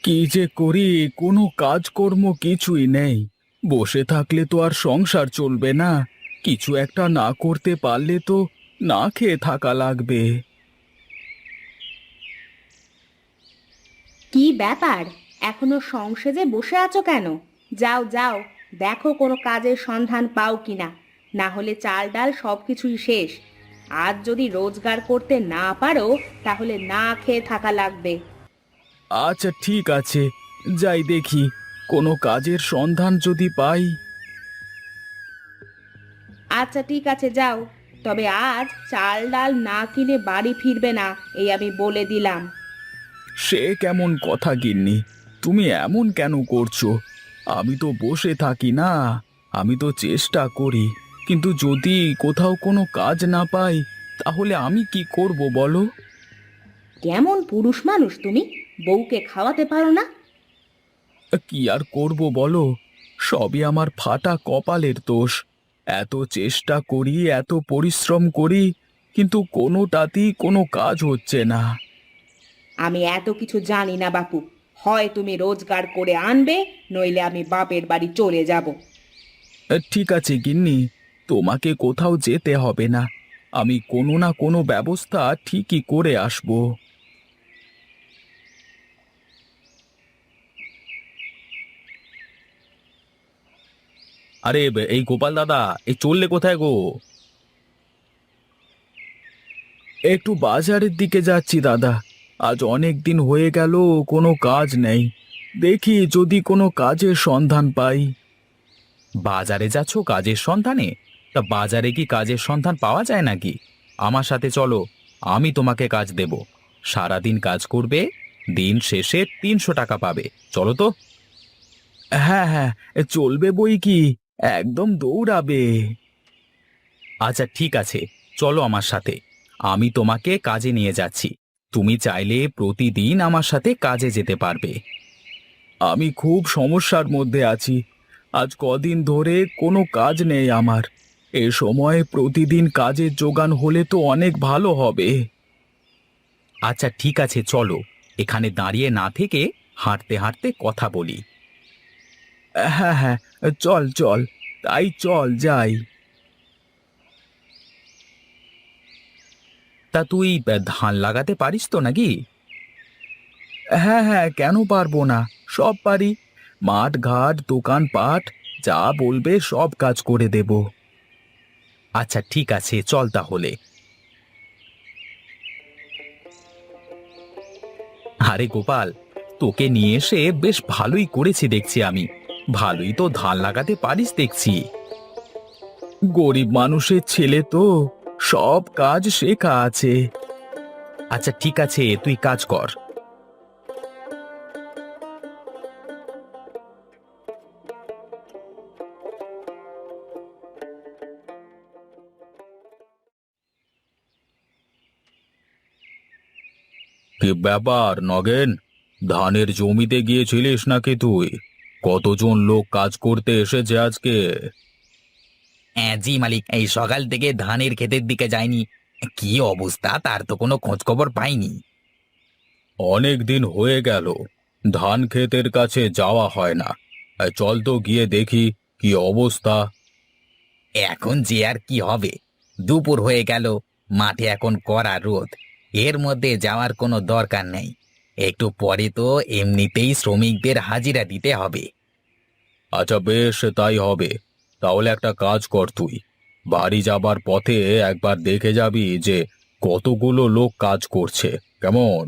কি যে করি, কোনো কাজকর্ম কিছুই নেই। বসে থাকলে তো আর সংসার চলবে না। কিছু একটা না করতে পারলে তো না খেয়ে থাকা লাগবে। কি ব্যাপার? এখনো সংসেজে বসে আছো কেন? যাও যাও, দেখো কোনো কাজের সন্ধান পাও কিনা। না হলে চাল ডাল সবকিছুই শেষ। আজ যদি রোজগার করতে না পারো, তাহলে না খেয়ে থাকা লাগবে। আচ্ছা ঠিক আছে, যাই দেখি কোনো কাজের সন্ধান যদি পাই। আচ্ছা ঠিক আছে, যাও। তবে আজ চাল ডাল না কিনে বাড়ি ফিরবে না, এই আমি বলে দিলাম। সে কেমন কথা গিন্নি, তুমি এমন কেন করছো? আমি তো বসে থাকি না, আমি তো চেষ্টা করি। কিন্তু যদি কোথাও কোনো কাজ না পাই, তাহলে আমি কি করব বলো? কেমন পুরুষ মানুষ তুমি! বউকে খাওয়াতে পারো না? কি আর করব বলো, সবই আমার ফাটা কপালের দোষ। এত চেষ্টা করি, এত পরিশ্রম করি, কিন্তু কোনোটাতেই কোনো কাজ হচ্ছে না। আমি এত কিছু জানি না বাপু। হয় তুমি রোজগার করে আনবে, নইলে আমি বাপের বাড়ি চলে যাব। ঠিক আছে গিন্নি, তোমাকে কোথাও যেতে হবে না। আমি কোনো না কোনো ব্যবস্থা ঠিকই করে আসব। আরে এই গোপাল দাদা, এই চললে কোথায় গো? একটু বাজারের দিকে যাচ্ছি দাদা। আজ অনেক দিন হয়ে গেল, কোনো কাজ নেই। দেখি যদি কোনো কাজের সন্ধান পাই। বাজারে যাচ্ছ কাজের সন্ধানে? তা বাজারে কি কাজের সন্ধান পাওয়া যায় নাকি? আমার সাথে চলো, আমি তোমাকে কাজ দেব। সারাদিন কাজ করবে, দিন শেষে 300 টাকা পাবে। চলো তো। হ্যাঁ হ্যাঁ, চলবে বই কি, একদম দৌড়াবে। আচ্ছা ঠিক আছে, চলো আমার সাথে। আমি তোমাকে কাজে নিয়ে যাচ্ছি। তুমি চাইলে প্রতিদিন আমার সাথে কাজে যেতে পারবে। আমি খুব সমস্যার মধ্যে আছি। আজ কদিন ধরে কোনো কাজ নেই আমার। এ সময় প্রতিদিন কাজের জোগান হলে তো অনেক ভালো হবে। আচ্ছা ঠিক আছে, চলো এখানে দাঁড়িয়ে না থেকে হাঁটতে হাঁটতে কথা বলি। হ্যাঁ হ্যাঁ, চল চল, তাই চল যাই। তা তুই ধান লাগাতে পারিস তো নাকি? হ্যাঁ হ্যাঁ, কেন পারবো না, সব পারি। মাঠ ঘাট দোকানপাট যা বলবে সব কাজ করে দেব। আচ্ছা ঠিক আছে, চল তাহলে। আরে গোপাল, তোকে নিয়ে এসে বেশ ভালোই করেছি দেখছি আমি। ভালোই তো ধান লাগাতে পারিস দেখছি। গরিব মানুষের ছেলে তো, সব কাজ শেখা আছে। আচ্ছা ঠিক আছে, তুই কাজ কর। কি ব্যাপার নগেন, ধানের জমিতে গিয়েছিলিস নাকি তুই? কতজন লোক কাজ করতে এসেছে আজকে? হ্যাঁ জি মালিক, এই সকাল থেকে ধানের ক্ষেতের দিকে যায়নি। কি অবস্থা তার তো কোনো খোঁজ খবর পাইনি। অনেক দিন হয়ে গেল ধান ক্ষেতের কাছে যাওয়া হয় না। চল তো গিয়ে দেখি কি অবস্থা। এখন যে আর কি হবে, দুপুর হয়ে গেল, মাঠে এখন কড়া রোদ। এর মধ্যে যাওয়ার কোনো দরকার নেই। একটু পরে তো এমনিতেই শ্রমিকদের হাজিরা দিতে হবে। আচ্ছা বেশ, তাই হবে। তাহলে একটা কাজ কর তুই, বাড়ি যাবার পথে একবার দেখে যাবি যে কতগুলো লোক কাজ করছে, কেমন?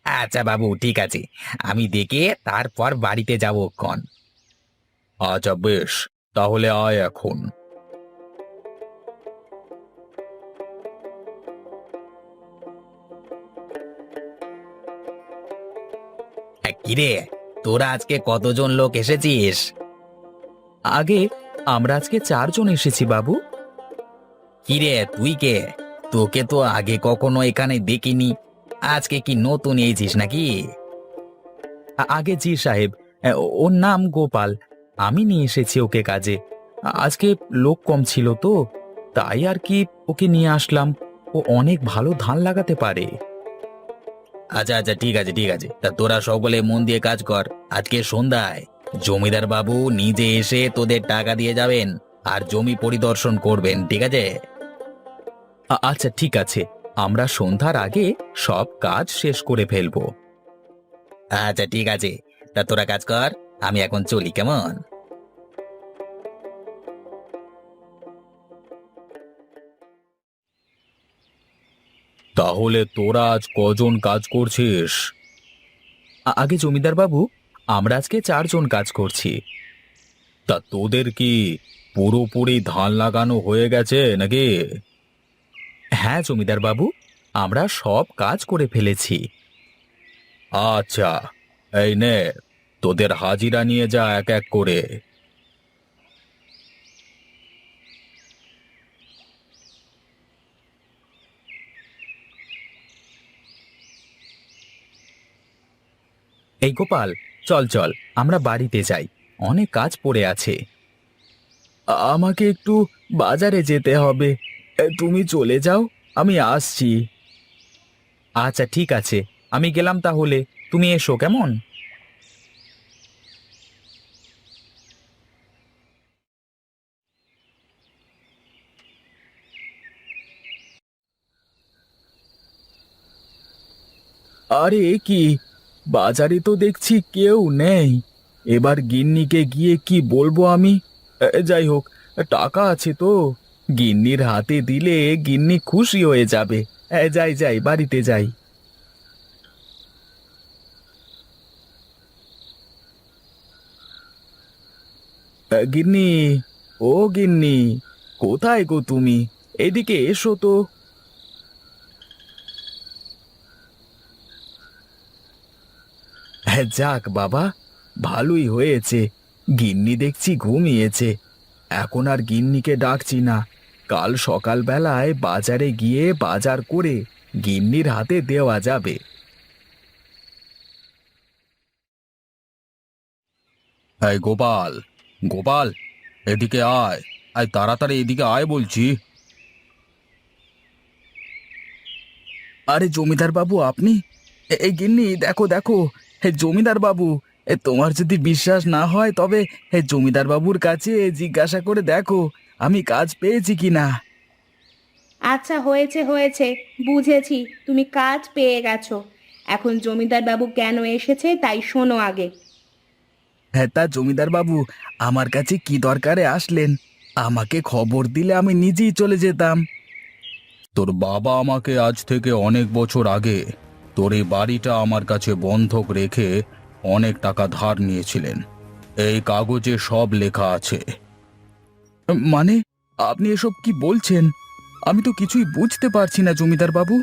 আচ্ছা বাবু ঠিক আছে, আমি দেখে তারপর বাড়িতে যাবো ক্ষণ। আচ্ছা বেশ, তাহলে আয় এখন। কিরে, তোরা আজকে কতজন লোক এসেছিস? আগে আমরা আজকে 4 জন এসেছি বাবু। কিরে তুই কে? তোকে তো আগে কখনো এখানে দেখিনি। আজকে কি নতুন এসেছিস নাকি? আগে জি সাহেব, ওর নাম গোপাল। আমি নিয়ে এসেছি ওকে কাজে। আজকে লোক কম ছিল তো, তাই আর কি ওকে নিয়ে আসলাম। ও অনেক ভালো ধান লাগাতে পারে। আচ্ছা আচ্ছা, ঠিক আছে ঠিক আছে, তা তোরা সকলে মন দিয়ে কাজ কর। আজকে সন্ধ্যায় জমিদার বাবু নিজে এসে তোদের টাকা দিয়ে যাবেন আর জমি পরিদর্শন করবেন, ঠিক আছে? আচ্ছা ঠিক আছে, আমরা সন্ধ্যার আগে সব কাজ শেষ করে ফেলবো। আচ্ছা ঠিক আছে, তা তোরা কাজ কর, আমি এখন চলি, কেমন? তাহলে তোরা আজ কজন কাজ করছিস? আগে জমিদার বাবু, আমরা আজকে 4 জন কাজ করছি। তা তোদের কি পুরোপুরি ধান লাগানো হয়ে গেছে নাকি? হ্যাঁ জমিদার বাবু, আমরা সব কাজ করে ফেলেছি। আচ্ছা, এই নে, তোদের হাজিরা নিয়ে যা এক এক করে। এই গোপাল, চল চল, আমরা বাড়িতে যাই, অনেক কাজ পড়ে আছে। আমাকে একটু বাজারে যেতে হবে, তুমি চলে যাও, আমি আসছি। আচ্ছা ঠিক আছে, আমি গেলাম তাহলে, তুমি এসো কেমন। আরে এ কি, বাজারে তো দেখছি কেউ নেই। এবার গিন্নিকে গিয়ে কি বলবো আমি? যাই হোক, টাকা আছে তো, গিন্নির হাতে দিলে গিন্নি খুশি হয়ে যাবে। যাই যাই, বাড়িতে যাই। গিন্নি, ও গিন্নি, কোথায় গো তুমি? এদিকে এসো তো। যাক বাবা, ভালোই হয়েছে, গিন্নি দেখছি ঘুমিয়েছে। এখন আর গিন্নিকে ডাকছি না, কাল সকালবেলায় বাজারে গিয়ে বাজার করে গিন্নির হাতে দেওয়া যাবে। এই গোপাল, গোপাল, এদিকে আয়, আয় তাড়াতাড়ি এদিকে আয় বলছি। আরে জমিদার বাবু আপনি? এই গিন্নি দেখো দেখো, হে জমিদার বাবু, তোমার যদি বিশ্বাস না হয় তবে জমিদার বাবুর কাছে জিজ্ঞাসা করে দেখো আমি কাজ পেয়েছি কিনা। আচ্ছা হয়েছে হয়েছে, বুঝেছি তুমি কাজ পেয়ে গেছো। এখন জমিদার বাবু কেন এসেছে তাই শোনো আগে। হ্যাঁ, তা জমিদার বাবু আমার কাছে কি দরকারে আসলেন? আমাকে খবর দিলে আমি নিজেই চলে যেতাম। তোর বাবা আমাকে আজ থেকে অনেক বছর আগে তোর এই বাড়িটা আমার কাছে বন্ধক রেখে অনেক টাকা ধার নিয়েছিলেন। এই কাগজে সব লেখা আছে। মানে, আপনি এসব কি বলছেন? আমি তো কিছুই বুঝতে পারছি না জমিদার বাবু।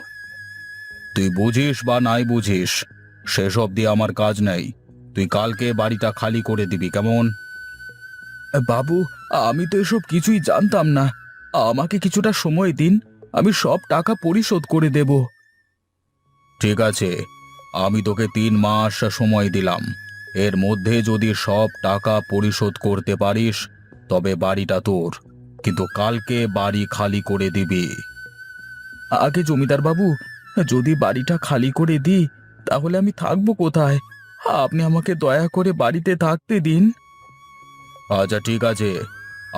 তুই বুঝিস বা নাই বুঝিস, সেসব দিয়ে আমার কাজ নেই। তুই কালকে বাড়িটা খালি করে দিবি, কেমন? বাবু, আমি তো এসব কিছুই জানতাম না, আমাকে কিছুটা সময় দিন, আমি সব টাকা পরিশোধ করে দেব। ঠিক আছে, আমি তোকে 3 মাস সময় দিলাম। এর মধ্যে যদি সব টাকা পরিশোধ করতে পারিস তবে বাড়িটা তোর, কিন্তু কালকে বাড়ি খালি করে দিবি। আগে জমিদার বাবু, যদি বাড়িটা খালি করে দিই তাহলে আমি থাকবো কোথায়? আপনি আমাকে দয়া করে বাড়িতে থাকতে দিন। আচ্ছা ঠিক আছে,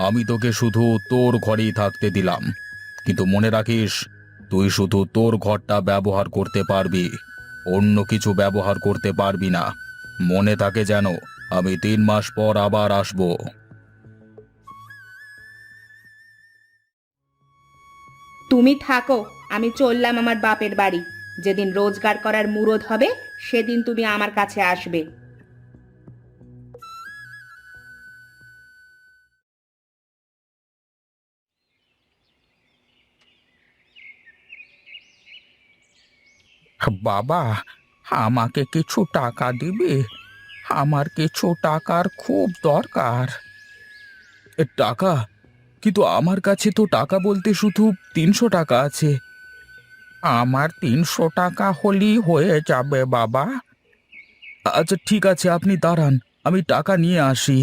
আমি তোকে শুধু তোর ঘরেই থাকতে দিলাম, কিন্তু মনে রাখিস তুই শুধু তোর ঘরটা ব্যবহার করতে পারবি, অন্য কিছু ব্যবহার করতে পারবি না। মনে থাকে যেন, আমি 3 মাস পর আবার আসবো। তুমি থাকো, আমি চললাম আমার বাপের বাড়ি। যেদিন রোজগার করার মুরদ হবে সেদিন তুমি আমার কাছে আসবে। বাবা, আমাকে কিছু টাকা দিবে? আমার কিছু টাকার খুব দরকার। টাকা? কিন্তু আমার কাছে তো টাকা বলতে শুধু 300 টাকা আছে। আমার 300 টাকা হলেই হয়ে যাবে বাবা। আচ্ছা ঠিক আছে, আপনি দাঁড়ান, আমি টাকা নিয়ে আসি।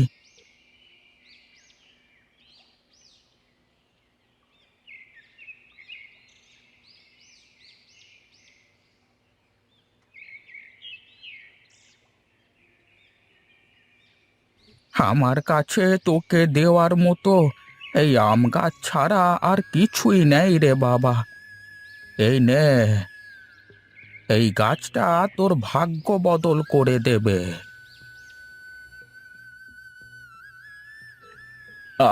আমার কাছে তোকে দেওয়ার মতো এই আম গাছ ছাড়া আর কিছুই নেই রে বাবা। এই নে, এই গাছটা তোর ভাগ্য বদল করে দেবে।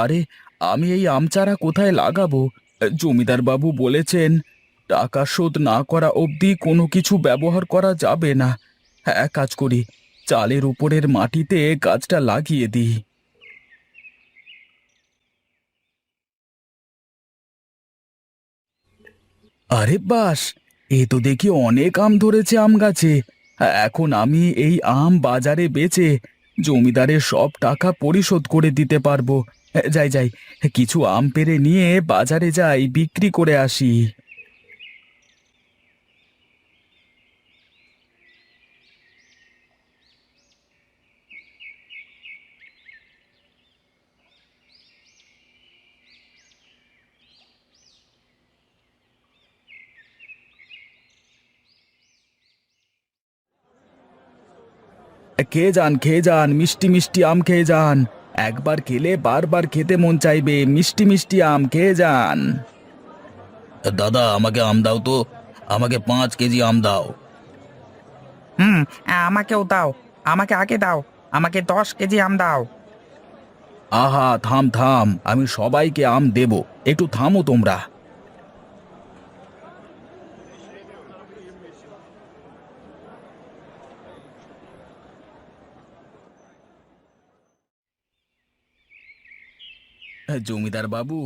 আরে, আমি এই আম চারা কোথায় লাগাবো? জমিদার বাবু বলেছেন টাকা শোধ না করা অবধি কোনো কিছু ব্যবহার করা যাবে না। এক কাজ করি, চালের উপরের মাটিতে গাছটা লাগিয়ে দিই। আরে বাস, এ তো দেখি অনেক আম ধরেছে আম গাছে। এখন আমি এই আম বাজারে বেচে জমিদারের সব টাকা পরিশোধ করে দিতে পারবো। যাই যাই, কিছু আম পেড়ে নিয়ে বাজারে যাই, বিক্রি করে আসি। খেয়ে যান, খেয়ে যান, মিষ্টি মিষ্টি আম খেয়ে যান। একবার খেলে বারবার খেতে মন চাইবে। মিষ্টি মিষ্টি আম খেয়ে যান। দাদা, আমাকে আম দাও তো, আমাকে 5 কেজি আম দাও। হুম, আমাকেও দাও। আমাকে আগে দাও। আমাকে 10 কেজি আম দাও। আহা, থাম থাম, আমি সবাইকে আম দেব, একটু থামো তোমরা। জমিদার বাবু,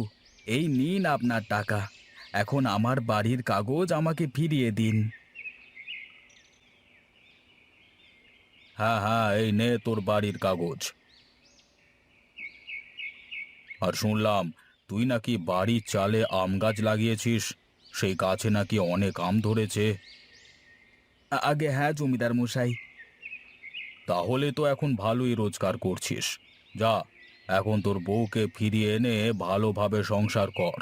এই নিন আপনার টাকা। এখন আমার বাড়ির কাগজ আমাকে ফিরিয়ে দিন। হ্যাঁ হ্যাঁ, এই নে তোর বাড়ির কাগজ। আর শুনলাম তুই নাকি বাড়ির চালে আম গাছ লাগিয়েছিস, সেই গাছে নাকি অনেক আম ধরেছে। আগে হ্যাঁ জমিদার মশাই। তাহলে তো এখন ভালোই রোজগার করছিস। যা, এখন তোর বউকে ফিরিয়ে এনে ভালোভাবে সংসার কর।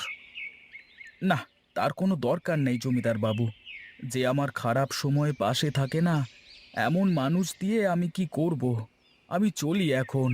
না, তার কোনো দরকার নেই জমিদার বাবু। যে আমার খারাপ সময়ে পাশে থাকে না, এমন মানুষ দিয়ে আমি কি করব? আমি চলি এখন।